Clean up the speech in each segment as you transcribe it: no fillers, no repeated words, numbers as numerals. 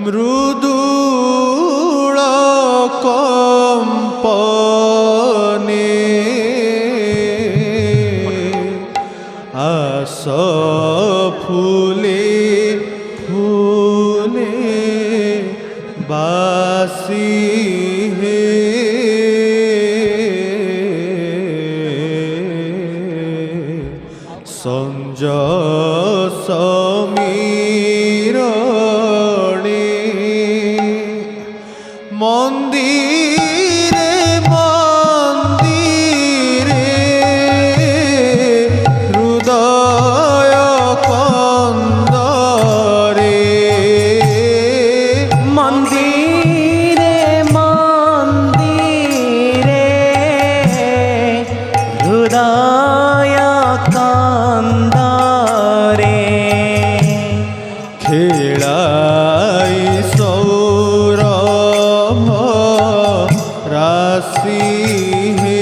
মৃদুল কম্পনে আস ফুলে ফুলে বাসি হে সঞ্জয় সমীরণে মন্দিরে মন্দিরে হৃদয় কন্দরে মন্দিরে মন্দিরে হৃদয় কন্দরে খেলাই সৌরভ রাশি হে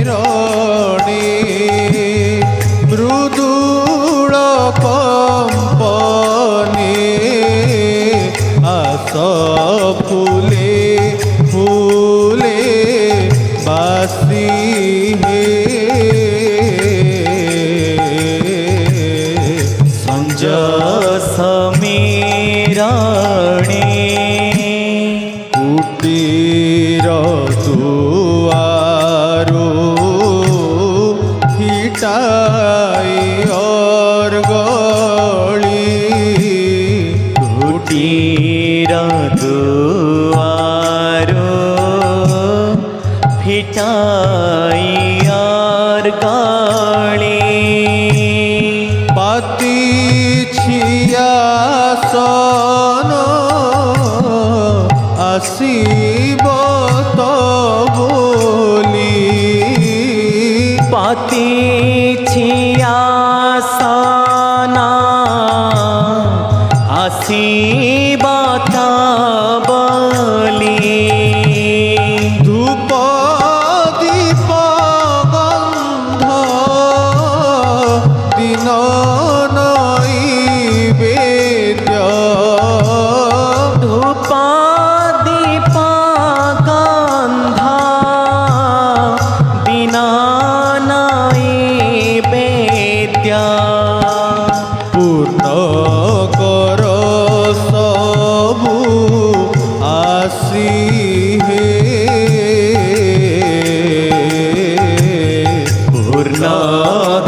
রণে মৃদুল কম্পনে আস ফুলে ফুলে বাসি হে সঞ্জয় সমীরণে কুটির দুয়ারো হিটাই অর্গলি কুটির দুয়ারো ফিটাইয়ার গাড়ি পাতি ছিয়াসন আসিব তো বলি পাতি ছিয়াসনা আসিবতা বলি ধূপ দীপ গন্ধ দিন নৈবেদ্য ধূপ দীপ গন্ধ বিনা নৈবেদ্য পূর্ণ কর সবু আসি হে পূর্ণ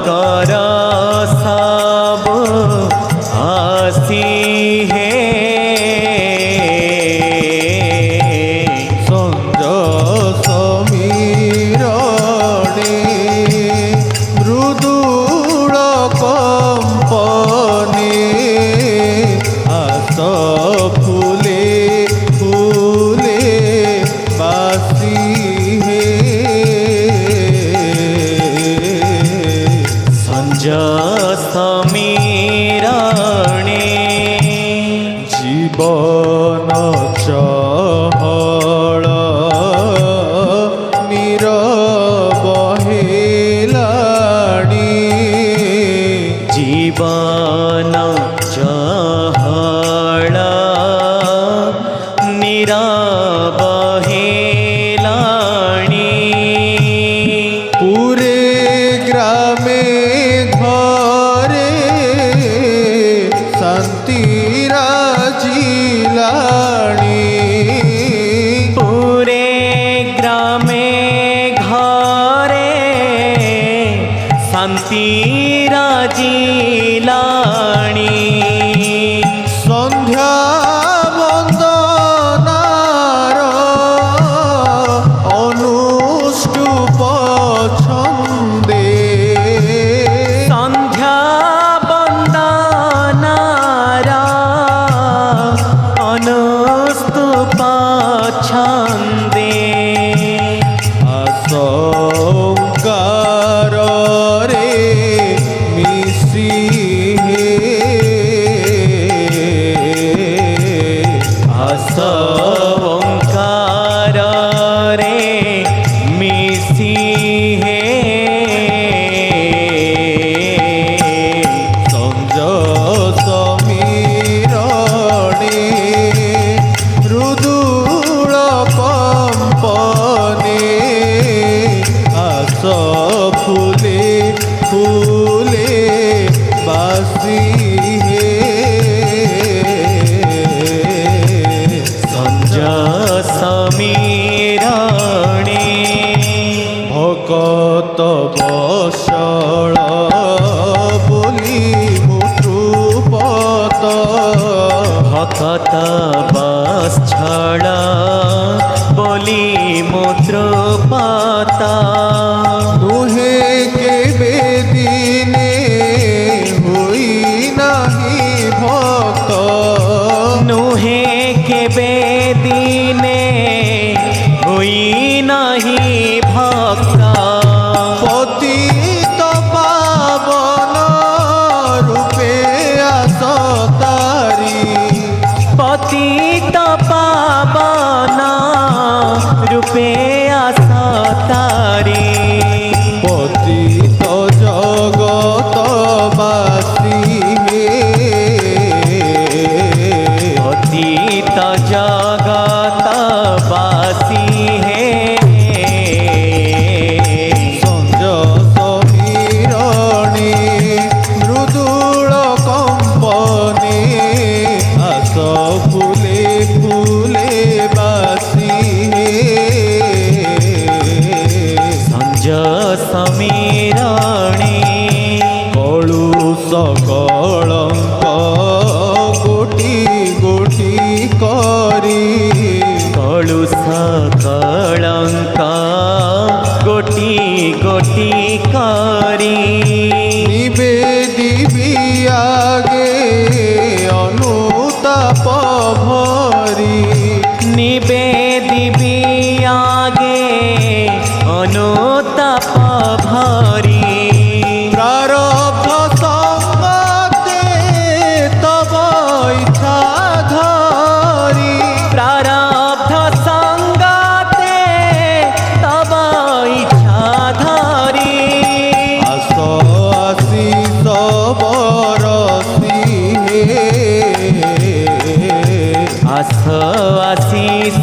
কর সব আসি হে সঞ্জয় সমীরণে মৃদুল কম্পনে আস ফুলে ফুলে বাসি হে সঞ্জয় সমীরণে জীবন চহল নীরবহেলাণী জীবন চহল নীরবহেলাণী পুরে গ্রামে ঘরে শান্তি রাজিলাণী পুরে গ্রামে ঘরে শান্তি রাজিলাণী সন্ধ্যা বন্দনার অনুষ্টুপ ছন্দে সন্ধ্যা বন্দনার অনুস্তুপ ছন্দে আশঙ্কার রে মিশি ঋষি হে সঞ্জয় সমীরণে মৃদুল কম্পনে আস ফুলে ফুলে বাসি হে সঞ্জয় সমীরণে ভকত বসল বলি মুট্রুপত ভকত বৎসল বলি মূত্রপাতা নুহে কেবে দিনে হই নাহি ভক্ত নুহে কেবে দিনে হই নাহি ভক্ত পতিত পাবন রূপে আস তারি পতিত পাবন রূপে আস তারি পতিত জগত বাসী হে পতিত জগত বাসী হে সঞ্জয় সমীরণে মৃদুল কম্পনে আস ফুলে ফুলে বাসী হে সঞ্জয় সমীরণে কলুষ কলঙ্ক গোটি গোটি করি কলুষ কলঙ্ক গোটি গোটি করি নিবেদিবি আগে অনুতাপ ভরি নিবেদিবি আগে অনুতাপ ভরি প্রারব্ধ সঙ্গতে তব ইচ্ছা ধরি প্রারব্ধ সঙ্গতে তব ইচ্ছা ধরি আস আশিষ বরসি হে আস আশিষ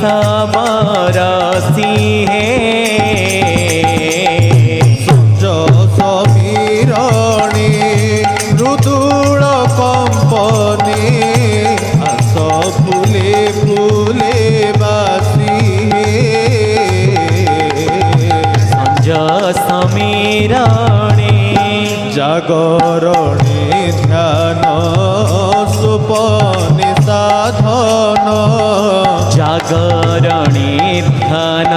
বরসি হে সঞ্জয় সমীরণে মৃদুল কম্পনে আস ফুলে ফুলে বাসি হে সঞ্জয় সমীরণে জাগরণে ধ্যান সুপনে সাধন জাগরণে ধ্যান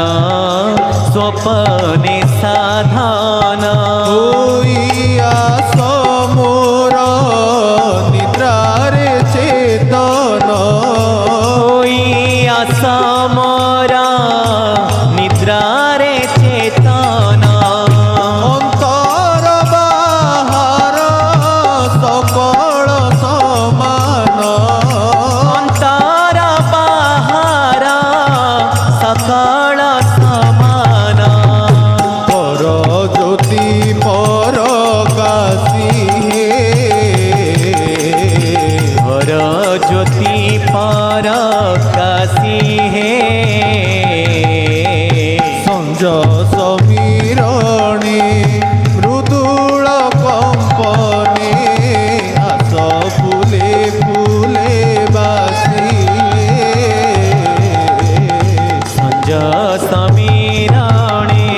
স্বপনে সাধন হইয়া সমোর নিদ্রারে চেতন হইয়া সমর নিদ্রারে চেতন অন্তর বাহার সকল সমান অন্তর বাহার সকল সমান পর জ্যোতি পর কাশী হর জ্যোতি পর কাশী হে সঞ্জয় সমীরণে মৃদুল কম্পনে আস ফুলে ফুলে বাসি সঞ্জয় সমীরণে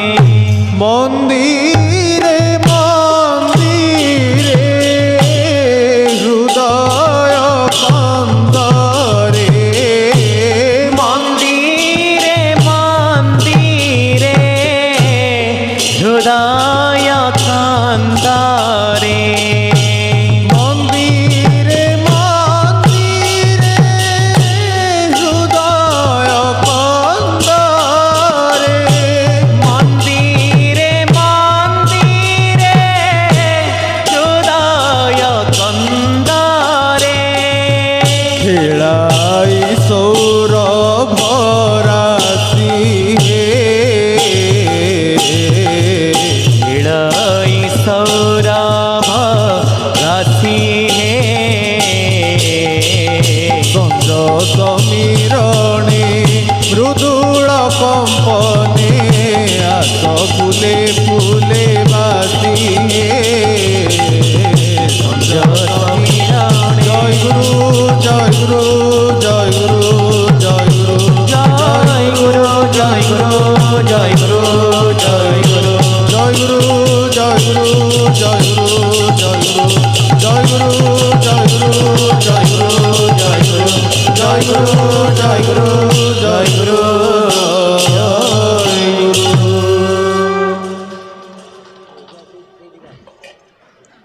মন্দিরে মন্দিরে হৃদয় কন্দরে মন্দিরে মন্দিরে হৃদয় কান্দারে মন্দিরে মন্দিরে হৃদয় কন্দরে মন্দিরে মন্দিরে হৃদয় কান্দারে খেলাই সৌরভ রাশি হে ফুলে ফুলে বাসি সঞ্জ সমীরণে জয় গুরু জয় গুরু জয় গুরু জয় গুরু জয় গুরু জয় গুরু জয় গুরু জয় গুরু জয় গুরু জয় গুরু জয় গুরু জয় গুরু জয় গুরু জয় গুরু জয় গুরু জয় গুরু জয় গুরু জয় গুরু জয় গুরু